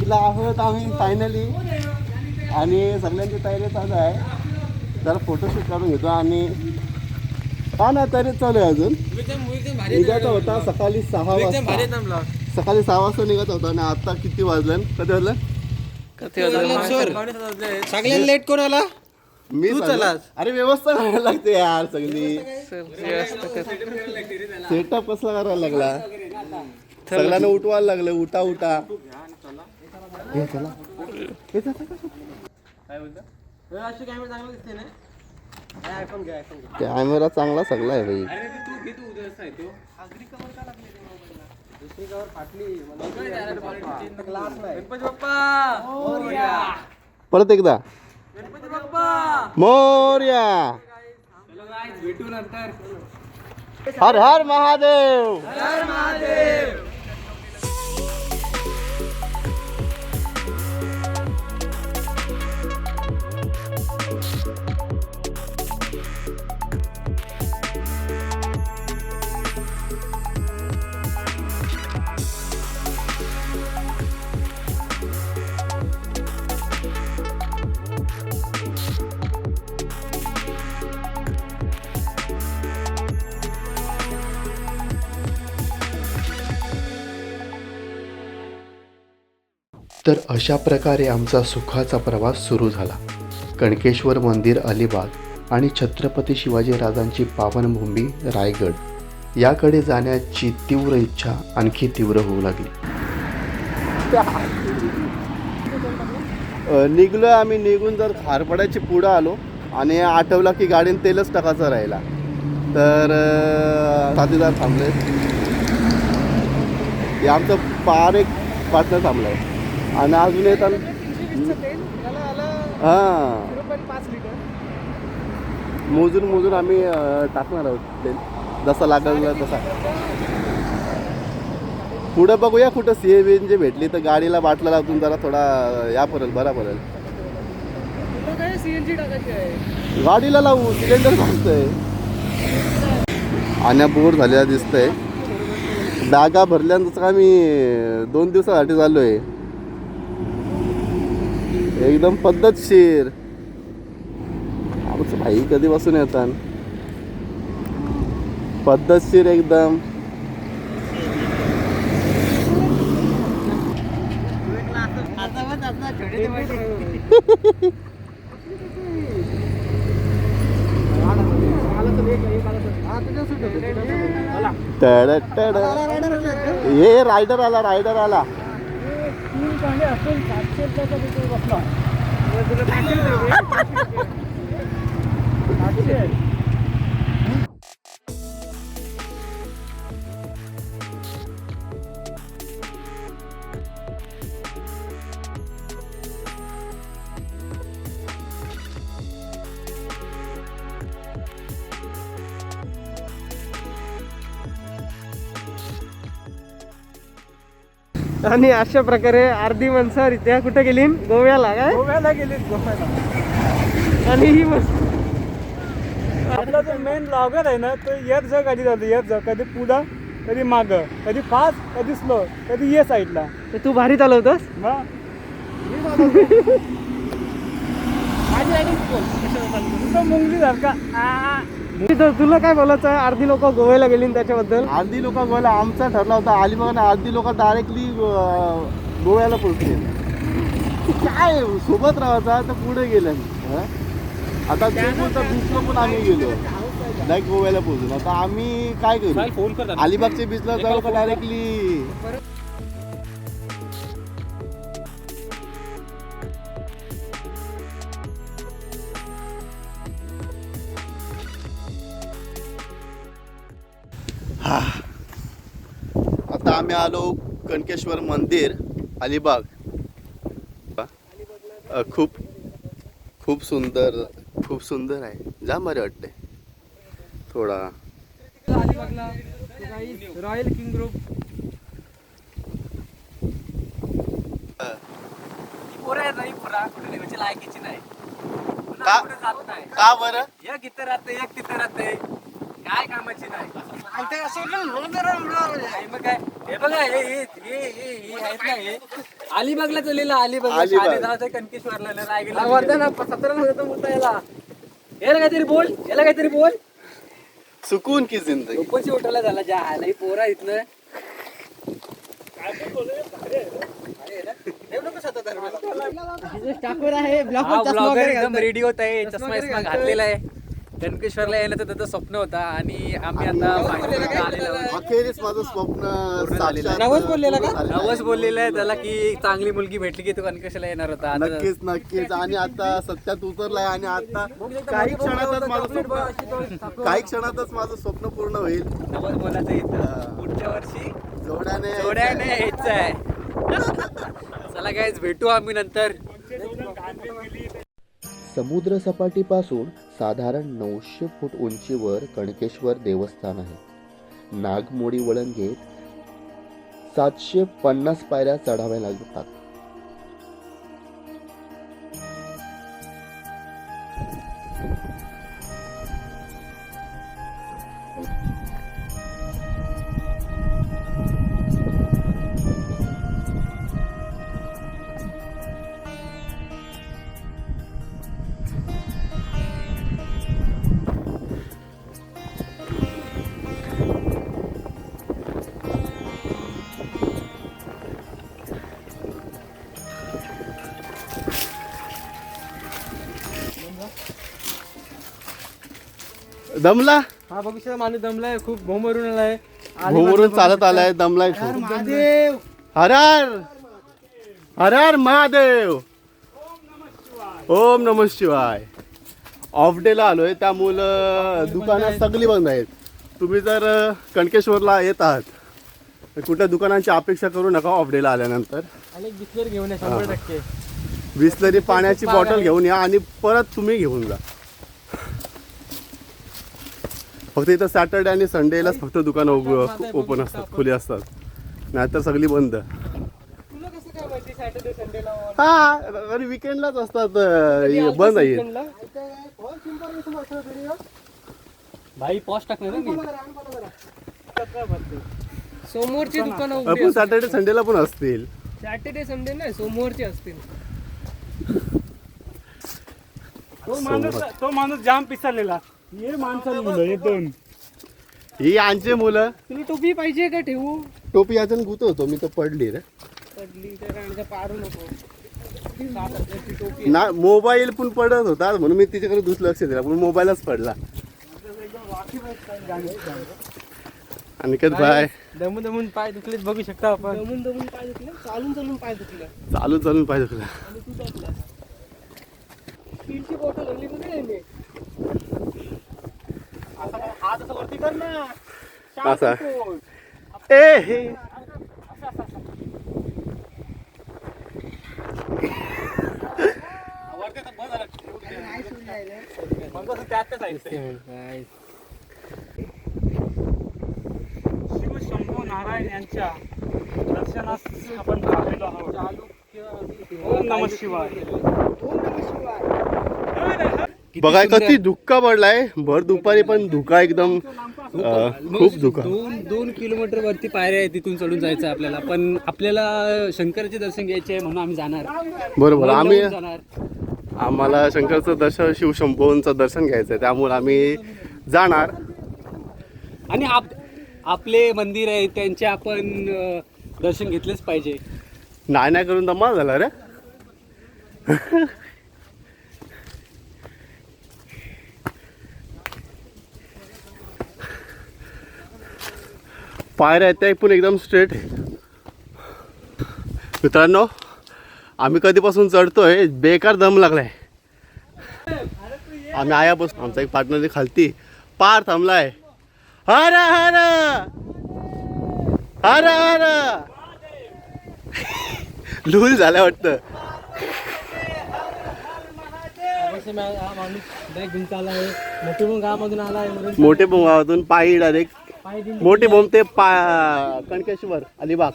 पोचला आहोत आम्ही फायनली आणि सगळ्यांची तयारी चालू आहे. जरा फोटोशूट करून घेतो आणि का ना तयारी चालू आहे अजून. निघायचा होता सकाळी 6 वाजता. सकाळी 6 वाजता निघायचा होता आणि आता किती वाजलं? कधी वाजलं? सगळ्यांना लेट कोण आला? मी चलास. अरे व्यवस्था करायला लागते यार सगळी. सेटअप कसला करायला लागला. सगळ्यांना उठवायला लागलं. उठा उठा. हे चला. हे चला. काय बोलता? कॅमेरा चांगला सगळा आहे भाई. परत एकदा मोरया. हर हर महादेव. तर अशा प्रकारे आमचा सुखाचा प्रवास सुरू झाला. कणकेश्वर मंदिर अलिबाग आणि छत्रपती शिवाजीराजांची पावनभूमी रायगड याकडे जाण्याची तीव्र इच्छा आणखी तीव्र होऊ लागली. निघलो आम्ही. निघून जर खारपडाची पुढं आलो आणि आठवला की गाडीने तेलच टाकायचं राहिला तर साथीदार थांबले. हे आमचं एक पार्टनर थांबलं आहे आणि अजून येताना हां मोजून आम्ही टाकणार आहोत तेल जसं लागलं तसा. पुढं बघूया कुठं CNG भेटली तर गाडीला बाटला लावून जरा थोडा या पडेल बरा पडेल. गाडीला लावू सिलेंडर सांगतोय. आणि बोर झालेला दिसतंय. बॅगा भरल्यानंतर आम्ही 2 दिवसासाठी चाललो आहे. एकदम पद्धतशीर. आमचं भाई कधीपासून येतात पद्धतशीर एकदम. हे रायडर आला. आणि अशा प्रकारे अर्धी माणसं रित्या कुठे गेली? गोव्याला. काय गोव्याला गेली? आणि ही आपला जो मेन ब्लॉगर आहे ना तो येत जा कधी जातो येत जा कधी पुढं कधी मागं कधी फास्ट कधी स्लो कधी ये साईडला. तू भारी चालवतोस. मुंगली सारखा. तुला काय बोलायचं आहे? अर्धी लोक गोव्याला गेली त्याच्याबद्दल. अर्धी लोक गोव्याला आमचा ठरला होता अलिबाग. अर्धी लोक डायरेक्टली गोव्याला पोहोचले. काय सोबत राहायचा तर पुढे गेलं. आता चेंबूरचा बीचला पण आम्ही गेलो डायरेक्ट गोव्याला पोहोचून. आता आम्ही काय करू? अलिबागच्या बीचला जाऊ का डायरेक्टली? आता आम्ही आलो कणकेश्वर मंदिर अलिबाग. खूप सुंदर आहे. जाम बरे वाटते. थोडा रॉयल किंग ग्रुप का बरं? एक इथं राहते एक तिथं राहते. काय कामाची नाही मग काय हे बघा हे आहेत ना हे अलिबागला चाललेलं अलिबाग. अलिबाग जायचं कणकेश्वरला रायगडला वर्धना 17 होता याला याला काहीतरी बोल सुकून की जिंदगी उपची उठायला झाला ज्या आला पोरा इथलं ब्लॉगर एकदम रेडी होत आहे चष्मा घातलेला आहे कणकेश्वरला यायला तर त्याचं स्वप्न होता आणि आम्ही आता आलेलो आहोत. अखेरीस माझं स्वप्न झालेलं आहे. नवस बोललेलं आहे त्याला की चांगली मुलगी भेटली की तो कणकेश्वरला येणार होता आता नक्कीच आणि आता सत्यात उतरलाय आणि आता काही क्षणातच माझं स्वप्न पूर्ण होईल. नवस बोलायचं इथं पुढच्या वर्षी जोड्याने जोड्याने यायचं आहे. चला गाईज भेटू आम्ही नंतर. समुद्र सपाटीपासून साधारण 900 फूट उंचीवर कणकेश्वर देवस्थान आहे. नागमोडी वळण घेत 750 पायऱ्या चढाव्या लागतात. दमला हा बघू शकता माणूस दमलाय खूप भोमरून आलाय भोमरून चालत आलाय दमलाय खूप. महादेव हर हर महादेव. ओम नमः शिवाय. ऑफ डे ला आलोय त्यामुळं दुकानं सगळी बंद आहेत. तुम्ही जर कणकेश्वरला येत आहात तर कुठल्या दुकानांची अपेक्षा करू नका ऑफ डे ला आल्यानंतर. आणि बिस्लर घेऊन या 100%. बिसलरी पाण्याची बॉटल घेऊन या आणि परत तुम्ही घेऊन जा. फक्त इथं सॅटर्डे आणि संडेलाच फक्त दुकानं ओपन असतात खुली असतात नाहीतर सगळी बंद. तुला कसं काय माहिती सॅटर्डे संडेला हा आणि विकेंडलाच असतात बंद आहे. भाई पॉस्ट टाकणार ना मी सोमवारची दुकानं उघडी पण सॅटर्डे संडेला पण असतील. सॅटर्डे संडे नाही सोमवारची असतील. तो माणूस जाम पिसालेला हे माणसाला मुलं हे दोन ही आमचे मुलं. तुला टोपी पाहिजे का ठेवू टोपी यातून गुतवतो मी तर पडली रे पडली त्या राणीच्या पारू नको 7,000ची टोपी ना. मोबाईल पण पडत होता म्हणून मी तिच्याकडे दुसलक्ष दिला पण मोबाईलच पडला. अनिकेत भाई दमून दमून पाय दुखलेत बघू शकता आपण. दमून दमून पाय दुखले चालून पाय दुखले चालून पाहिजे तुला. आणि तू टाकला स्टीलची बॉटल आणली कुठे मी हात असं वरती कर ना असा ए हे शिव शंभू नारायण यांच्या दर्शनास आपण आलेलो आहोत. ओम नमः शिवाय. बघा किती धुक्का पडलाय भर दुपारी पण धुका एकदम खूप धुका. 2 किलोमीटर वरती पायऱ्या आहे तिथून चढून जायचं आपल्याला पण आपल्याला शंकराचे दर्शन घ्यायचे आहे म्हणून आम्ही जाणार. बरोबर आम्ही जाणार. आम्हाला शंकरचं दर्शन शिवशंभूंचं दर्शन घ्यायचंय त्यामुळे आम्ही जाणार. आणि आपले मंदिर आहे त्यांचे आपण दर्शन घेतलेच पाहिजे. नाही करून दमा झाला रे. पायऱ्या आहेत त्या पण एकदम स्ट्रेट आहे. मित्रांनो आम्ही कधीपासून चढतोय बेकार दम लागलाय. आम्ही आयापासून आमचा एक पार्टनर खालती पार थांबलाय. हर हर हर हर लूल झाल्या वाटतं. मोठे गावातून पायी डायरेक्ट मोठे बोंब ते कणकेश्वर अलिबाग.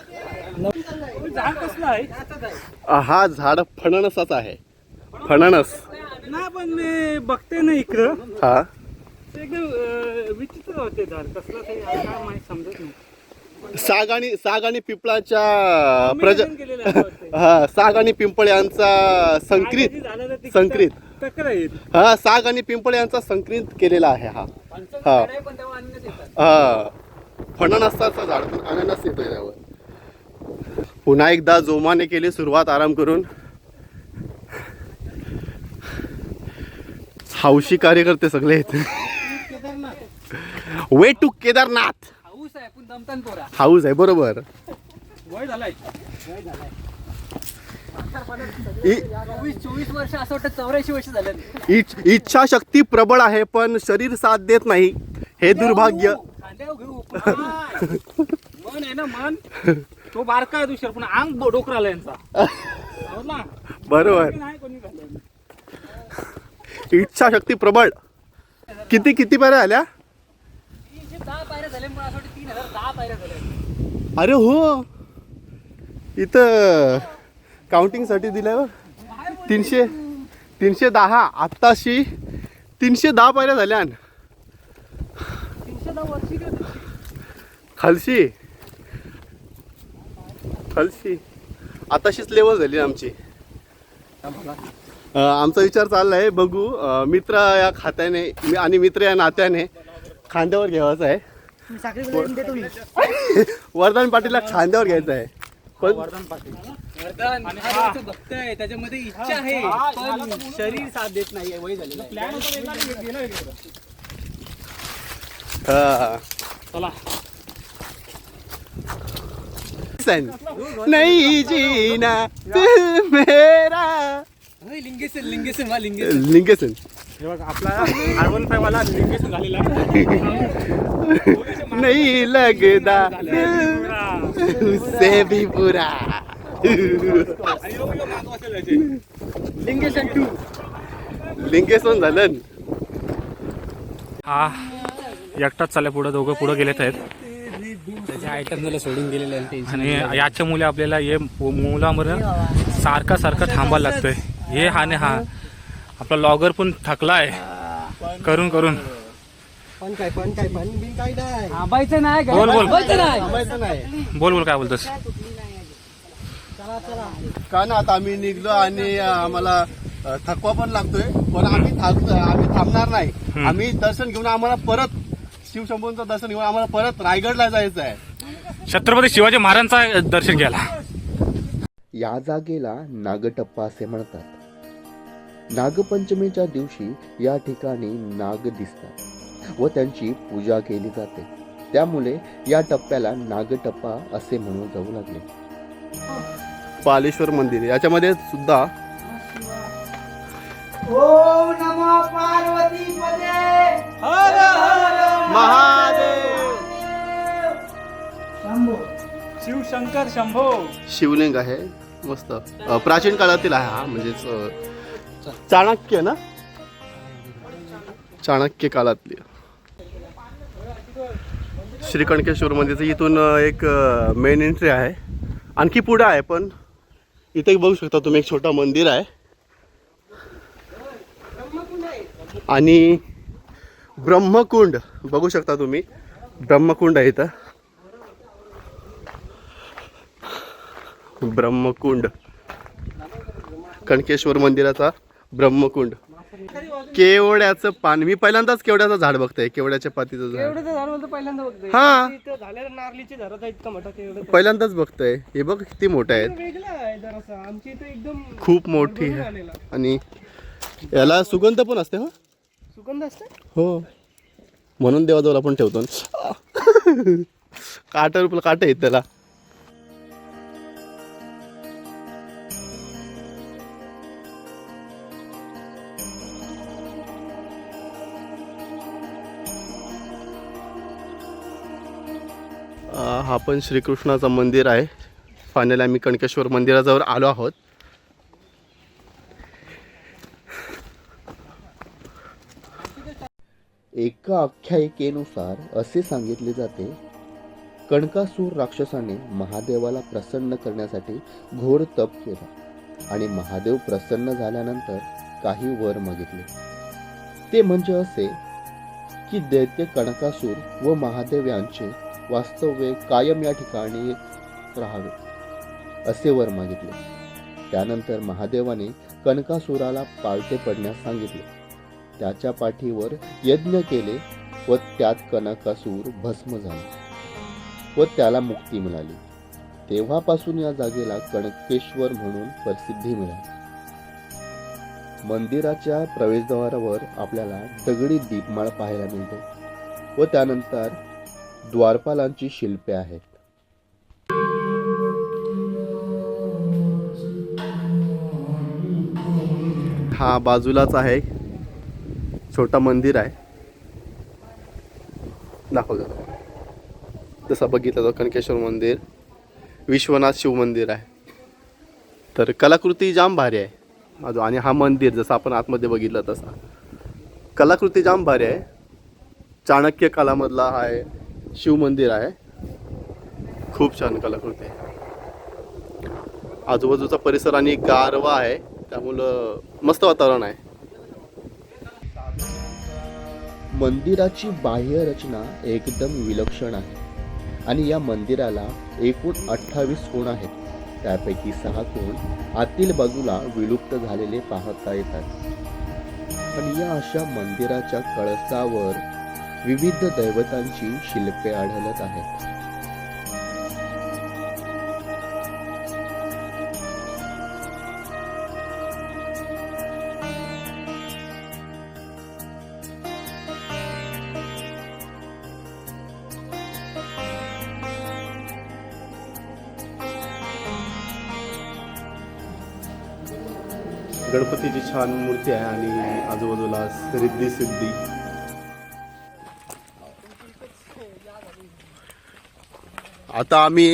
झाड कसलं आहे हा झाड फणणसाचा आहे. फणणस नाही पण मी बघते ना इकडं हा ते एकदम विचित्र होते झाड कसलं ते काय माहिती समजत नाही. साग आणि पिंपळाच्या Combination केलेलं आहे वाटतं. हा साग आणि पिंपळ यांचा काय कधी झालं तर ते संकरित टक्कर येईल. हा साग आणि पिंपळ यांचा संकरित केलेला आहे हा हा पण तेव्हा अननस येतात. हा फणसाचं झाड पण अननस येतोय त्यावर. पुन्हा एकदा जोमाने केली सुरुवात आराम करून. हौशी कार्यकर्ते सगळे आहेत. वे टू केदारनाथ हाऊस आहे पण दमतान पोरा. हाऊस आहे बरोबर. वय झालाय. 24 वर्ष असं वाटतं 84 वर्ष झालं. इच्छाशक्ती प्रबळ आहे पण शरीर साथ देत नाही हे दुर्भाग्य. खांद्यावर घेऊ मन आहे ना मन तो बारका आहे दुसरा पण अंग डोकराला यांचा आवडला? बरोबर. नाही कोणी घालवलं. इच्छाशक्ती प्रबळ. किती पायऱ्या आल्या? 10 पायऱ्या झाल्या पण असं वाटतं 3010 पायऱ्या झाल्या. अरे हो इथं काउंटिंग साठी दिलं 310 आत्ताशी 310 पायऱ्या झाल्या. 310 वर्षी खालशी आताशीच लेवल झाली आमची. आमचा विचार चाललाय बघू. मित्र या खात्याने आणि मित्र या नात्याने खांद्यावर घ्यायचं आहे. वरदान पाटीलला खांद्यावर घ्यायचं आहे पण वरदान महादेवाचं भक्त आहे त्याच्यामध्ये इच्छा आहे पण शरीर साथ देत नाहीये. वय झालेलं आहे. प्लॅन होता वेगळा आणि गेला वेगळा. हा. चला नहीं जीना दिल मेरा. लिंगेसन लिंगेसन हे बघ आपला R15 वाला लिंकेश झालेला आहे. नहीं लगता दिल उससे भी बुरा. लिंगेशन 2 लिंगेसन झालं. हा एकटाच चालल्या पुढं दोघं पुढं गेलेत आहेत त्याच्या आयटम झालं सोडून गेलेले आहे. आणि याच्या मुले आपल्याला हे मुलामध्ये सारखा थांबायला लागतोय. हे हा ने हा आपला लॉगर पण थकला आहे करून थांबायचं नाही बोल. थांबायचं नाही. बोल काय बोलतोस? का ना आता आम्ही निघलो आणि आम्हाला थकवा पण लागतोय पण आम्ही थांबणार नाही. आम्ही दर्शन घेऊन आम्हाला परत शिवशंभूंचं दर्शन घेऊन आम्हाला परत रायगडला जायचं आहे. छत्रपती शिवाजी महाराजांचा दर्शन घ्यायला. या जागेला नागटप्पा असे म्हणतात. नागपंचमीच्या दिवशी या ठिकाणी नाग दिसतात व त्यांची पूजा केली जाते. त्यामुळे या टप्प्याला नागटप्पा असे म्हणून जाऊ लागले. पालेश्वर मंदिर याच्यामध्ये सुद्धा ओम नमो पार्वती पदे हर हर महादेव शंभो. शिवशंकर शंभो शिवलिंग आहे मस्त. प्राचीन काळातील आहे हा म्हणजेच चाणक्य ना चाणक्य काळातली. श्री कणकेश्वर मंदिरचं इथून एक मेन एंट्री आहे. आणखी पुढं आहे पण इथे बघू शकता तुम्ही एक छोटं मंदिर आहे आणि ब्रह्मकुंड बघू शकता तुम्ही. ब्रह्मकुंड आहे इथं. ब्रह्मकुंड कणकेश्वर मंदिराचा ब्रह्मकुंड. केवड्याचं पान. मी पहिल्यांदाच केवड्याचं झाड बघतोय. केवड्याच्या पातीचं झाड पहिल्यांदा बघतोय. हा इथं झालेलं नारळीची झाडं आहेत इतका मोठा केवढं पहिल्यांदाच बघतोय. हे बघ किती मोठे आहेत. वेगळं आहे जरासा. आमची इथं एकदम खूप मोठी आहे आलेला आणि याला सुगंध पण असते. हो सुगंध असते. हो म्हणून देवाजवळ आपण ठेवतो. काट आहेत त्याला. हा पण श्रीकृष्णाचं मंदिर आहे. फायनली आम्ही कणकेश्वर मंदिराजवळ आलो आहोत. एका आख्यायिकेनुसार असे सांगितले जाते, कणकासूर राक्षसाने महादेवाला प्रसन्न करण्यासाठी घोर तप केला आणि महादेव प्रसन्न झाल्यानंतर काही वर मागितले. ते म्हणजे असे की दैत्य कणकासूर व महादेव यांचे वास्तव्य कायम या ठिकाणी राहावे असे वर मागितले. त्यानंतर महादेवाने कणकासुराला पालथे पडण्यास सांगितले. त्याच्या पाठीवर यज्ञ केले व त्यात कणकासूर भस्म झाला व त्याला मुक्ती मिळाली. तेव्हापासून या जागेला कणकेश्वर म्हणून प्रसिद्धी मिळाली. मंदिराच्या प्रवेशद्वारावर आपल्याला दगडी दीपमाळ पाहायला मिळते व त्यानंतर द्वारपालांची शिल्पे आहेत. हा बाजूलाच आहे छोटा मंदिर आहे. दाखवतो जसं बघितलं तर कणकेश्वर मंदिर विश्वनाथ शिव मंदिर आहे. तर कलाकृती जाम भारी आहे माझं. आणि हा मंदिर जसं आपण आतमध्ये बघितलं तसा कलाकृती जाम भारी आहे. चाणक्य कालामधला हा आहे शिव मंदिर आहे. खूप छान कलाकृती आहे. आजूबाजूचा परिसर आणि गारवा आहे त्यामुळं मस्त वातावरण आहे. मंदिराची बाह्य रचना एकदम विलक्षण आहे आणि या मंदिराला एकूण 28 कोण आहेत. त्यापैकी 6 कोण आतील बाजूला विलुप्त झालेले पाहता येतात. पण या अशा मंदिराच्या कळसावर विविध दैवतांची शिल्पे आढळत आहेत. गणपतीची छान मूर्ती आहे आणि आजूबाजूला रिद्धी सिद्धी. आता आम्ही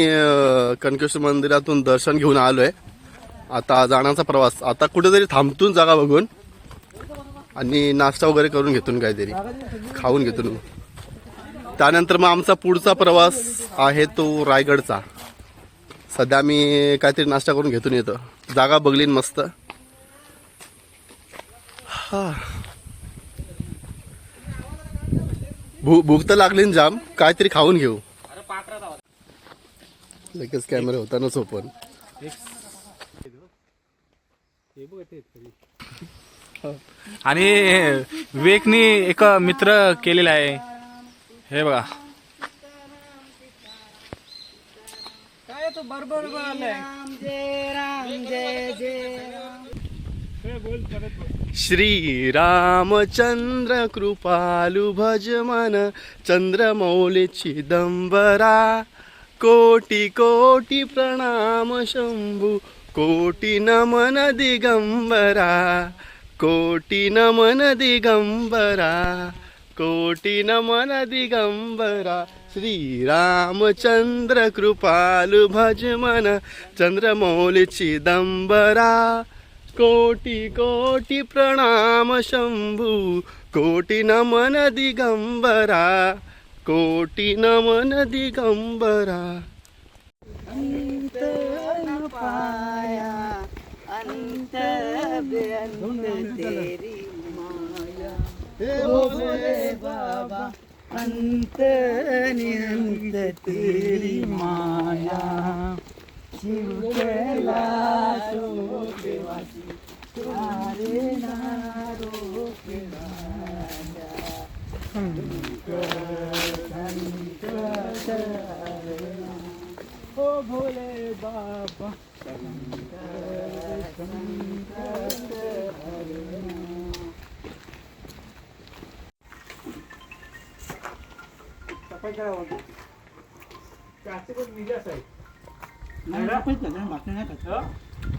कणकेश्वर मंदिरातून दर्शन घेऊन आलोय. आता जाण्याचा प्रवास आता कुठेतरी थांबतून जागा बघून आणि नाश्ता वगैरे करून घेतून काहीतरी खाऊन घेतून त्यानंतर मग आमचा पुढचा प्रवास आहे तो रायगडचा. सध्या आम्ही काहीतरी नाश्ता करून घेतून येतो. जागा बघलीन मस्त. भूक तर लागली ना जाम. काहीतरी खाऊन घेऊ. लगेच कॅमेरा होता ना ओपन. आणि विवेकनी एक मित्र केलेला आहे हे बघा. काय तो बरोबर आलाय. श्री रामचंद्र कृपालु भज मन चंद्रमौली चिदंबरा. कोटी कोटी प्रणाम शंभू कोटी नमन दिगंबरा. कोटी नमन दिगंबरा. कोटी नमन दिगंबरा. श्री रामचंद्र कृपालु भज मन चंद्रमौली चिदंबरा. कोटी कोटी प्रणाम शंभू कोटी नमन दिगंबरा. कोटी नमन दिगंबरा. अंत न पाया अंत बेअंत तेरी माया. ओ भोले बाबा अंत निअंत तेरी माया. शिव कैलाश देवासी तारे नारो के राजा. ओ भोले बाबा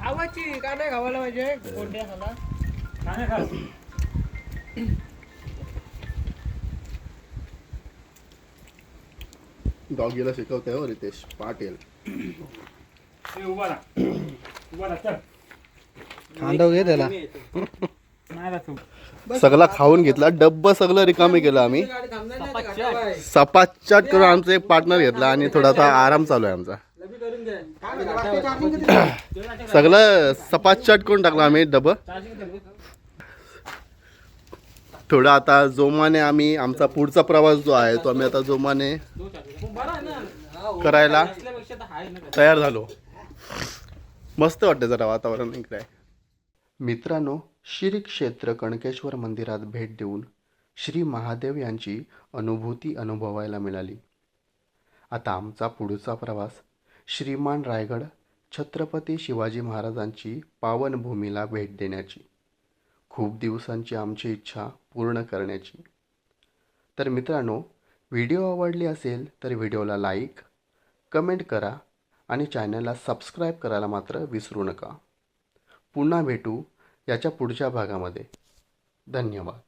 आवाची का नाही खावायला पाहिजे. कोणत्या खाला डॉगीला शिकवतोय हो रितेश पाटील. खांदव घे त्याला. सगळा खाऊन घेतला. डब्बा सगळं रिकामे केलं आम्ही. सपाचाट करून आमचा एक पार्टनर घेतला आणि थोडासा आराम चालू आहे आमचा. सगळं सपाचाट करून टाकलं आम्ही डब्बा. थोडा आता जोमाने आम्ही आमचा पुढचा प्रवास जो आहे तो आम्ही आता जोमाने करायला तयार झालो. मस्त वाटतं जरा वातावरण इकडे. मित्रांनो, श्री क्षेत्र कणकेश्वर मंदिरात भेट देऊन श्री महादेव यांची अनुभूती अनुभवायला मिळाली. आता आमचा पुढचा प्रवास श्रीमान रायगड छत्रपती शिवाजी महाराजांची पावनभूमीला भेट देण्याची, खूप दिवसांची आमची इच्छा पूर्ण करण्याची. तर मित्रांनो, व्हिडिओ आवडली असेल तर व्हिडिओला लाईक, कमेंट करा आणि चॅनलला सबस्क्राईब करायला मात्र विसरू नका. पुन्हा भेटू याच्या पुढच्या भागामध्ये. धन्यवाद.